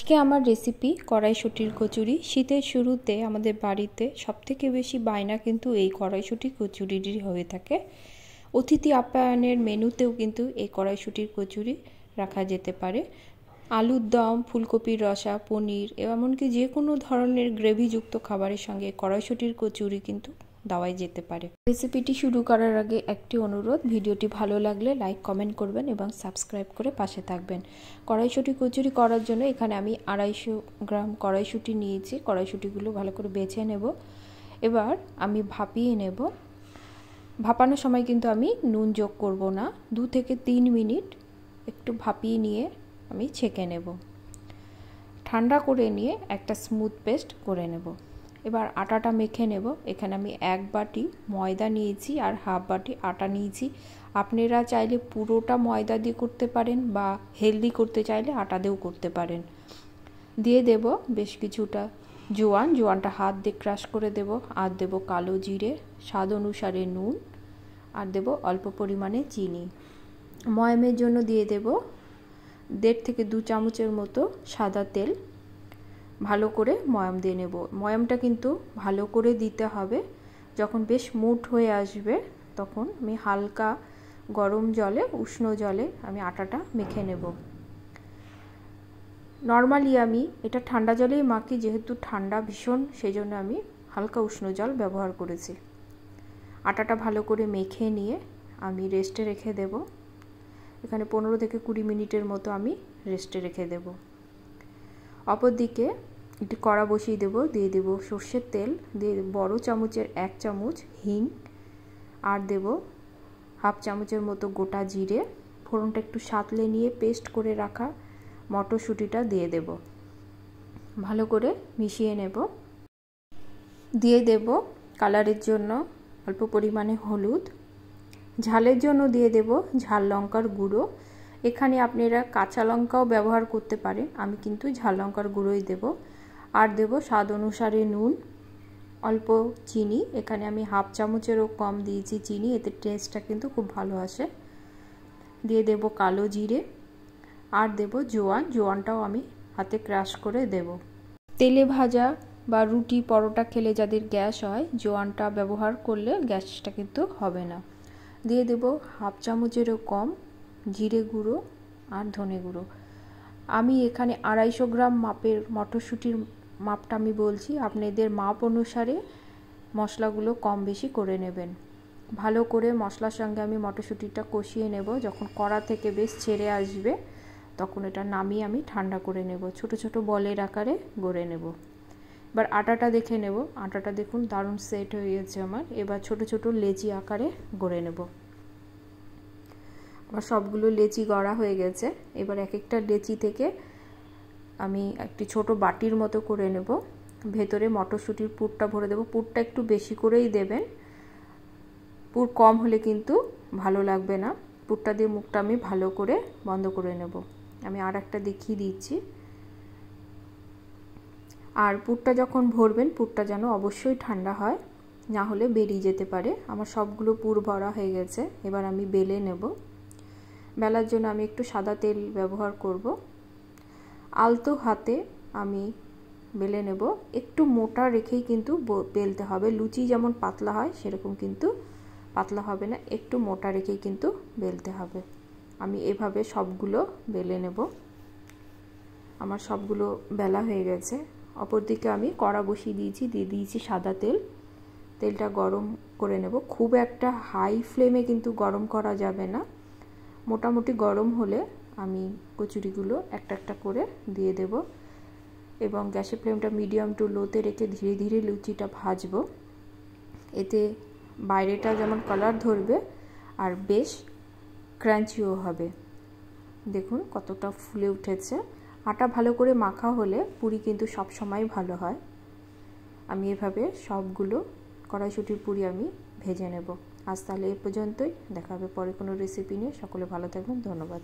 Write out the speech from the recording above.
আজকে আমার রেসিপি কড়াইশুঁটির কচুরি। শীতের শুরুতে আমাদের বাড়িতে সবথেকে বেশি বায়না কিন্তু এই কড়াইশুঁটি কচুরিরই হয়ে থাকে। অতিথি আপ্যায়নের মেনুতেও কিন্তু এই কড়াইশুঁটির কচুরি রাখা যেতে পারে। আলুর দম, ফুলকপির রসা, পনির এমনকি যে কোনো ধরনের গ্রেভিযুক্ত খাবারের সঙ্গে কড়াইশুঁটির কচুরি কিন্তু দেওয়াই যেতে পারে। রেসিপিটি শুরু করার আগে একটি অনুরোধ, ভিডিওটি ভালো লাগলে লাইক কমেন্ট করবেন এবং সাবস্ক্রাইব করে পাশে থাকবেন। কড়াইশুঁটি কচুরি করার জন্য এখানে আমি 250 গ্রাম কড়াইশুঁটি নিয়েছি। কড়াইশুঁটিগুলো ভালো করে বেছে নেব। এবার আমি ভাপিয়ে নেব। ভাপানোর সময় কিন্তু আমি নুন যোগ করব না। 2 থেকে 3 মিনিট একটু ভাপিয়ে নিয়ে আমি ছেঁকে নেব। ঠান্ডা করে নিয়ে একটা স্মুথ পেস্ট করে নেব। এবার আটাটা মেখে নেব। এখানে আমি 1 বাটি ময়দা নিয়েছি আর হাফ বাটি আটা নিয়েছি। আপনারা চাইলে পুরোটা ময়দা দিয়ে করতে পারেন বা হেলদি করতে চাইলে আটা দিয়েও করতে পারেন। দিয়ে দেব বেশ কিছুটা জোয়ানটা হাত দিয়ে ক্রাশ করে দেব। আর দেব কালো জিরে, স্বাদ অনুসারে নুন, আর দেব অল্প পরিমাণে চিনি। ময়ামের জন্য দিয়ে দেব 1.5 থেকে 2 চামচের মতো সাদা তেল। ভালো করে ময়াম দিয়ে নেব। ময়ামটা কিন্তু ভালো করে দিতে হবে। যখন বেশ মুঠ হয়ে আসবে তখন আমি হালকা গরম জলে, উষ্ণ জলে আমি আটাটা মেখে নেব। নর্মালি আমি এটা ঠান্ডা জলেই মাখি, যেহেতু ঠান্ডা ভীষণ সেজন্য আমি হালকা উষ্ণ জল ব্যবহার করেছি। আটাটা ভালো করে মেখে নিয়ে আমি রেস্টে রেখে দেব। এখানে 15 থেকে 20 মিনিটের মতো আমি রেস্টে রেখে দেব। অপরদিকে একটি কড়া বসিয়ে দেব। দিয়ে দেব সর্ষের তেল, দিয়ে বড় চামচের 1 চামচ হিং, আর দেব হাফ চামচের মতো গোটা জিরে। ফোড়নটা একটু সাঁতলে নিয়ে পেস্ট করে রাখা মটরশুঁটিটা দিয়ে দেব। ভালো করে মিশিয়ে নেব। দিয়ে দেব কালারের জন্য অল্প পরিমাণে হলুদ। ঝালের জন্য দিয়ে দেব ঝাল লঙ্কার গুঁড়ো। এখানে আপনারা কাঁচা লঙ্কাও ব্যবহার করতে পারেন, আমি কিন্তু ঝাল লঙ্কার গুঁড়োই দেব। আর দেব স্বাদ অনুসারে নুন, অল্প চিনি। এখানে আমি হাফ চামচেরও কম দিয়েছি চিনি, এতে টেস্টটা কিন্তু খুব ভালো আসে। দিয়ে দেব কালো জিরে, আর দেব জোয়ানটাও আমি হাতে ক্রাশ করে দেব। তেলে ভাজা বা রুটি পরোটা খেলে যাদের গ্যাস হয়, জোয়ানটা ব্যবহার করলে গ্যাসটা কিন্তু হবে না। দিয়ে দেব হাফ চামচেরও কম জিরে গুঁড়ো আর ধনে গুঁড়ো। আমি এখানে 250 গ্রাম মাপের মটরশুঁটির মাপটা আমি বলছি, আপনাদের মাপ অনুসারে মশলাগুলো কম বেশি করে নেবেন। ভালো করে মশলার সঙ্গে আমি মটরশুঁটিটা কষিয়ে নেব। যখন কড়া থেকে বেশ ছেড়ে আসবে তখন এটা নামিয়ে আমি ঠান্ডা করে নেব। ছোট ছোট বলের আকারে গড়ে নেব। এবার আটাটা দেখে নেব। আটাটা দেখুন দারুণ সেট হয়ে গেছে আমার। এবার ছোট ছোট লেচি আকারে গড়ে নেব। আমার সবগুলো লেচি গড়া হয়ে গেছে। এবার এক একটা লেচি থেকে আমি একটি ছোট বাটির মতো করে নেব। ভেতরে মটরশুঁটির পুরটা ভরে দেব। পুরটা একটু বেশি করেই দেবেন, পুর কম হলে কিন্তু ভালো লাগবে না। পুরটা দিয়ে মুখটা আমি ভালো করে বন্ধ করে নেব। আমি আর একটা দেখিয়ে দিচ্ছি। আর পুরটা যখন ভরবেন, পুরটা যেন অবশ্যই ঠান্ডা হয়, না হলে বেরিয়ে যেতে পারে। আমার সবগুলো পুর ভরা হয়ে গেছে। এবার আমি বেলে নেব। বেলার জন্য আমি একটু সাদা তেল ব্যবহার করব। আলতো হাতে আমি বেলে নেব। একটু মোটা রেখেই কিন্তু বেলতে হবে। লুচি যেমন পাতলা হয় সেরকম কিন্তু পাতলা হবে না, একটু মোটা রেখেই কিন্তু বেলতে হবে। আমি এভাবে সবগুলো বেলে নেব। আমার সবগুলো বেলা হয়ে গেছে। অপরদিকে আমি কড়া বসিয়ে দিয়েছি, দিয়ে দিয়েছি সাদা তেল। তেলটা গরম করে নেব। খুব একটা হাই ফ্লেমে কিন্তু গরম করা যাবে না, মোটামুটি গরম হলে আমি কচুরিগুলো একটা একটা করে দিয়ে দেব এবং গ্যাসের ফ্লেমটা মিডিয়াম টু লোতে রেখে ধীরে ধীরে লুচিটা ভাজবো। এতে বাইরেটা যেমন কালার ধরবে আর বেশ ক্রাঞ্চিও হবে। দেখুন কতটা ফুলে উঠেছে। আটা ভালো করে মাখা হলে পুরি কিন্তু সব সময় ভালো হয়। আমি এভাবে সবগুলো কড়াইশুঁটির পুরি আমি ভেজে নেব। আজ তাহলে এ পর্যন্তই। দেখা হবে পরে কোনো রেসিপি নিয়ে। সকলে ভালো থাকবেন। ধন্যবাদ।